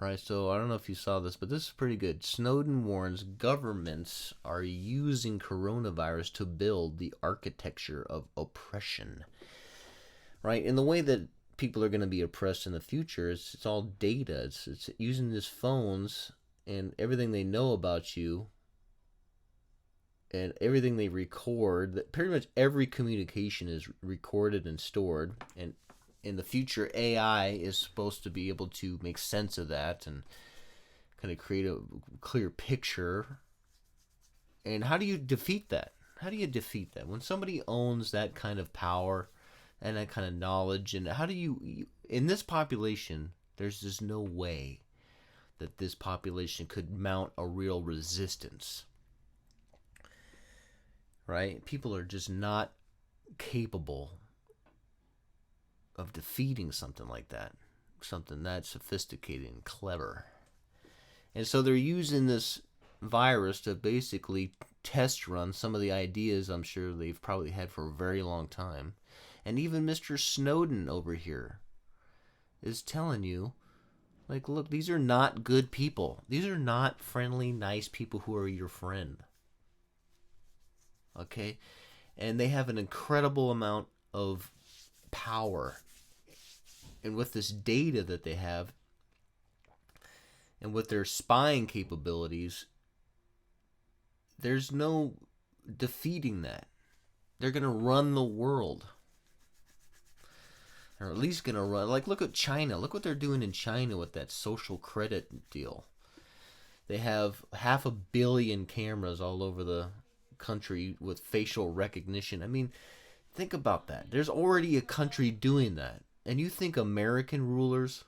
right? So I don't know if you saw this, but this is pretty good. Snowden warns governments are using coronavirus to build the architecture of oppression, right? In the way that people are going to be oppressed in the future, it's all data. It's using these phones and everything they know about you and everything they record. That pretty much every communication is recorded and stored, and in the future AI is supposed to be able to make sense of that and kind of create a clear picture. And how do you defeat that? How do you defeat that when somebody owns that kind of power and that kind of knowledge? And how do you in this population, there's just no way that this population could mount a real resistance, right? People are just not capable of defeating something like that, something that sophisticated and clever. And so they're using this virus to basically test run some of the ideas I'm sure they've probably had for a very long time. And even Mr. Snowden over here is telling you, like, look, these are not good people. These are not friendly, nice people who are your friend. Okay? And they have an incredible amount of power. And with this data that they have, and with their spying capabilities, there's no defeating that. They're going to run the world. Or at least going to run. Like, look at China. Look what they're doing in China with that social credit deal. They have 500 million cameras all over the country with facial recognition. I mean, think about that. There's already a country doing that. And you think American rulers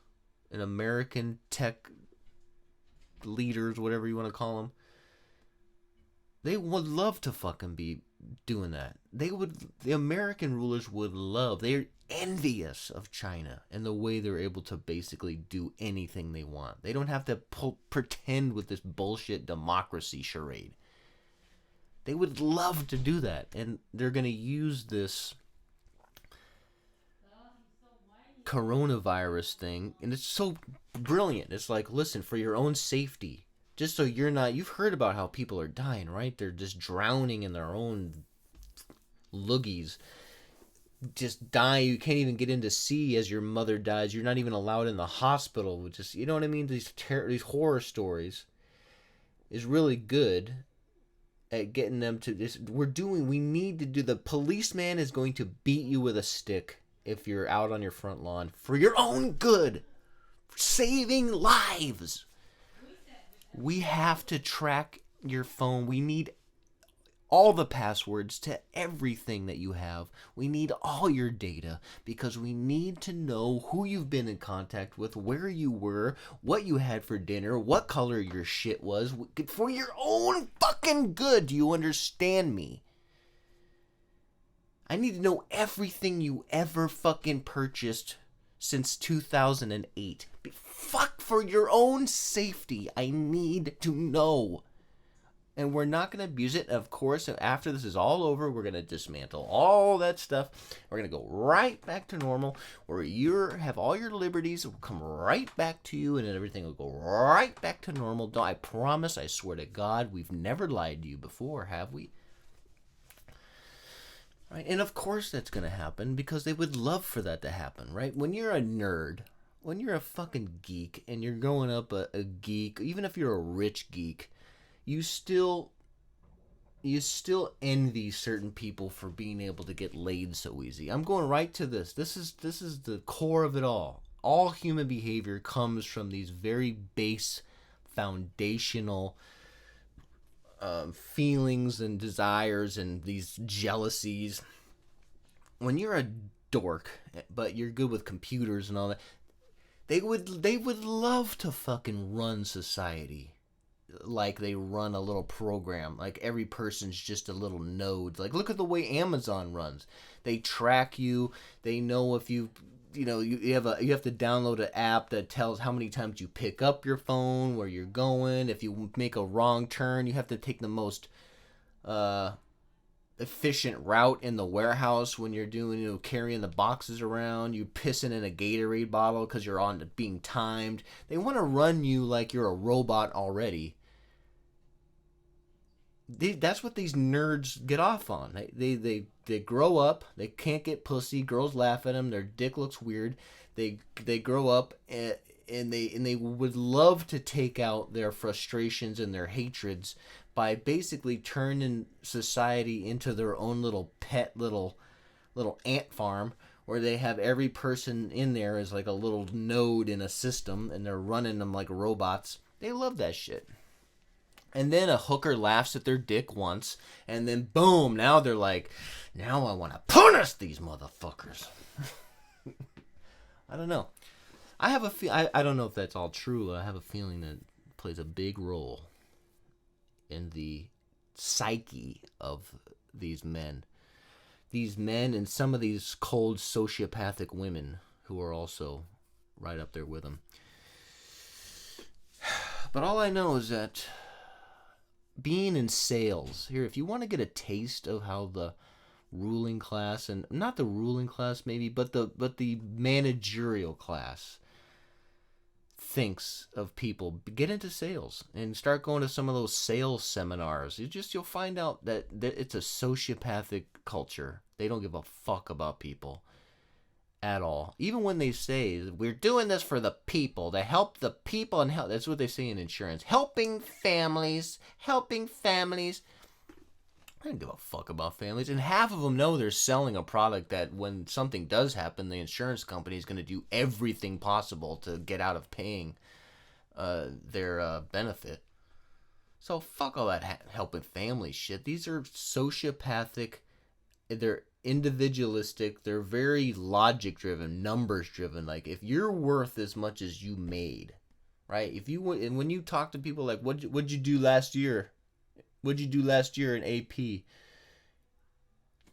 and American tech leaders, whatever you want to call them, they would love to fucking be doing that. The American rulers would love, they're envious of China and the way they're able to basically do anything they want. They don't have to pretend with this bullshit democracy charade. They would love to do that. And they're going to use this coronavirus thing, and it's so brilliant. It's like, listen, for your own safety, just so you're not, you've heard about how people are dying, right? They're just drowning in their own loogies, just dying. You can't even get in to see as your mother dies. You're not even allowed in the hospital. Just, you know what I mean? These horror stories is really good at getting them to this. We need to do, the policeman is going to beat you with a stick if you're out on your front lawn for your own good, saving lives. We have to track your phone. We need all the passwords to everything that you have. We need all your data because we need to know who you've been in contact with, where you were, what you had for dinner, what color your shit was, for your own fucking good. Do you understand me? I need to know everything you ever fucking purchased since 2008. Fuck, for your own safety, I need to know. And we're not going to abuse it. Of course, after this is all over, we're going to dismantle all that stuff. We're going to go right back to normal, where you have all your liberties will come right back to you, and everything will go right back to normal. I promise, I swear to God, we've never lied to you before, have we? Right? And of course that's going to happen because they would love for that to happen, right? When you're a nerd, when you're a fucking geek and you're growing up a geek, even if you're a rich geek, you still envy certain people for being able to get laid so easy. I'm going right to this. This is the core of it all. All human behavior comes from these very base, foundational feelings and desires and these jealousies. When you're a dork, but you're good with computers and all that, they would love to fucking run society like they run a little program, like every person's just a little node. Like, look at the way Amazon runs. They track you. They know if you have to download an app that tells how many times you pick up your phone, where you're going. If you make a wrong turn, you have to take the most efficient route in the warehouse when you're doing, carrying the boxes around, you pissing in a Gatorade bottle because you're on being timed. They want to run you like you're a robot already. That's what these nerds get off on. They grow up, they can't get pussy, girls laugh at them, their dick looks weird. They grow up and they would love to take out their frustrations and their hatreds by basically turning society into their own little pet little ant farm where they have every person in there as like a little node in a system and they're running them like robots. They love that shit. And then a hooker laughs at their dick once, and then boom, now they're like, now I want to punish these motherfuckers. I don't know. I don't know if that's all true. I have a feeling that it plays a big role in the psyche of these men. These men and some of these cold sociopathic women who are also right up there with them. But all I know is that being in sales here, if you want to get a taste of how the ruling class, and not the ruling class maybe, but the managerial class thinks of people, get into sales and start going to some of those sales seminars. You'll find out that it's a sociopathic culture. They don't give a fuck about people at all. Even when they say we're doing this for the people, to help the people and help, that's what they say in insurance, helping families. I don't give a fuck about families, and half of them know they're selling a product that when something does happen, the insurance company is going to do everything possible to get out of paying their benefit. So fuck all that helping families shit. These are sociopathic. They're individualistic. They're very logic driven, numbers driven. Like, if you're worth as much as you made, right? And when you talk to people like, what'd you do last year? What'd you do last year in AP?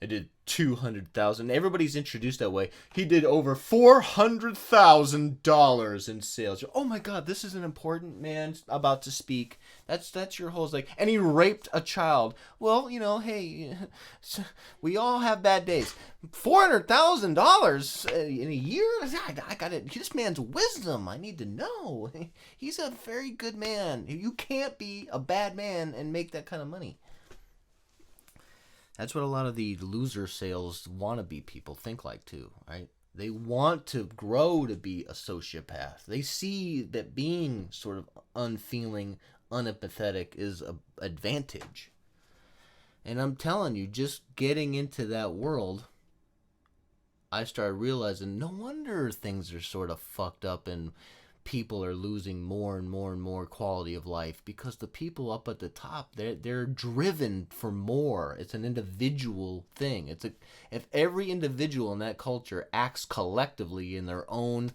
I did 200,000. Everybody's introduced that way. He did over $400,000 in sales. Oh my God, this is an important man about to speak. That's your whole, like, and he raped a child. Well, hey, we all have bad days. $400,000 in a year? I got it. This man's wisdom, I need to know. He's a very good man. You can't be a bad man and make that kind of money. That's what a lot of the loser sales wannabe people think like too, right? They want to grow to be a sociopath. They see that being sort of unfeeling, unempathetic is an advantage. And I'm telling you, just getting into that world, I started realizing no wonder things are sort of fucked up and people are losing more and more and more quality of life, because the people up at the top, they're driven for more. It's an individual thing. If every individual in that culture acts collectively in their own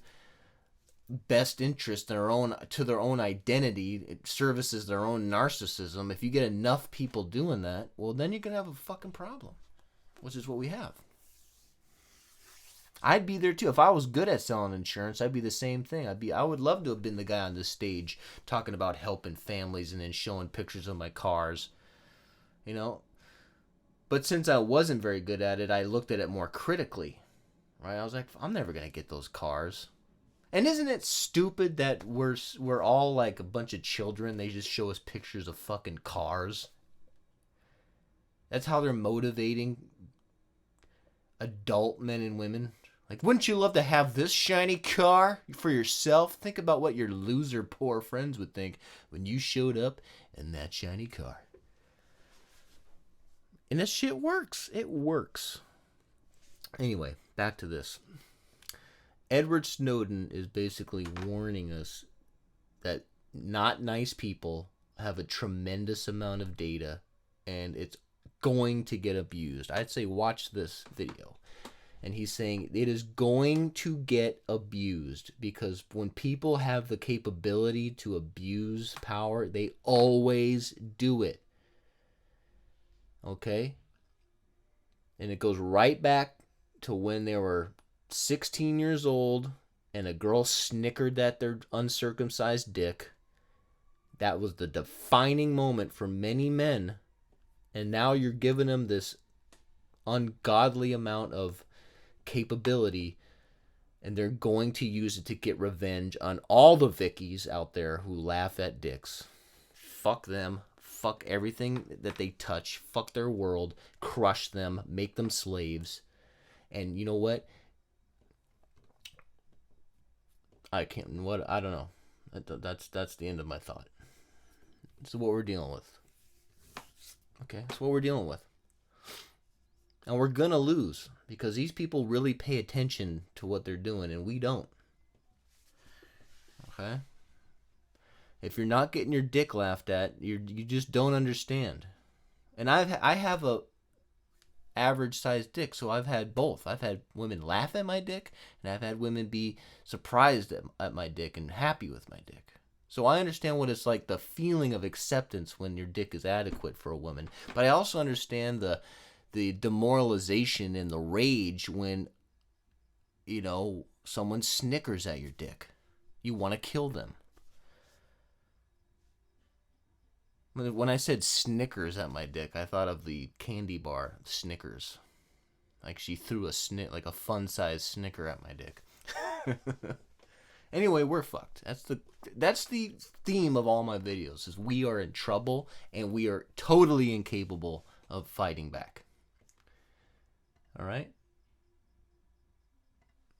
best interest, to their own identity, it services their own narcissism. If you get enough people doing that, well, then you're gonna have a fucking problem, which is what we have. I'd be there too. If I was good at selling insurance, I'd be the same thing. I would love to have been the guy on this stage talking about helping families and then showing pictures of my cars. But since I wasn't very good at it, I looked at it more critically. Right? I was like, I'm never going to get those cars. And isn't it stupid that we're all like a bunch of children? They just show us pictures of fucking cars. That's how they're motivating adult men and women. Like, wouldn't you love to have this shiny car for yourself? Think about what your loser poor friends would think when you showed up in that shiny car. And that shit works. It works. Anyway, back to this. Edward Snowden is basically warning us that not nice people have a tremendous amount of data and it's going to get abused. I'd say watch this video. And he's saying it is going to get abused because when people have the capability to abuse power, they always do it. Okay? And it goes right back to when they were 16 years old and a girl snickered at their uncircumcised dick. That was the defining moment for many men. And now you're giving them this ungodly amount of capability, and they're going to use it to get revenge on all the Vickies out there who laugh at dicks. Fuck them. Fuck everything that they touch. Fuck their world. Crush them. Make them slaves. And you know what? I can't. What? I don't know. That's the end of my thought. This is what we're dealing with. Okay, that's what we're dealing with. And we're gonna lose because these people really pay attention to what they're doing and we don't. Okay? If you're not getting your dick laughed at, you just don't understand. And I have a average sized dick, so I've had both. I've had women laugh at my dick, and I've had women be surprised at my dick and happy with my dick. So I understand what it's like, the feeling of acceptance when your dick is adequate for a woman. But I also understand the demoralization and the rage when, you know, someone snickers at your dick. You want to kill them. When I said Snickers at my dick, I thought of the candy bar Snickers. Like she threw a fun-sized Snicker at my dick. Anyway, we're fucked. That's the theme of all my videos, is we are in trouble and we are totally incapable of fighting back. All right?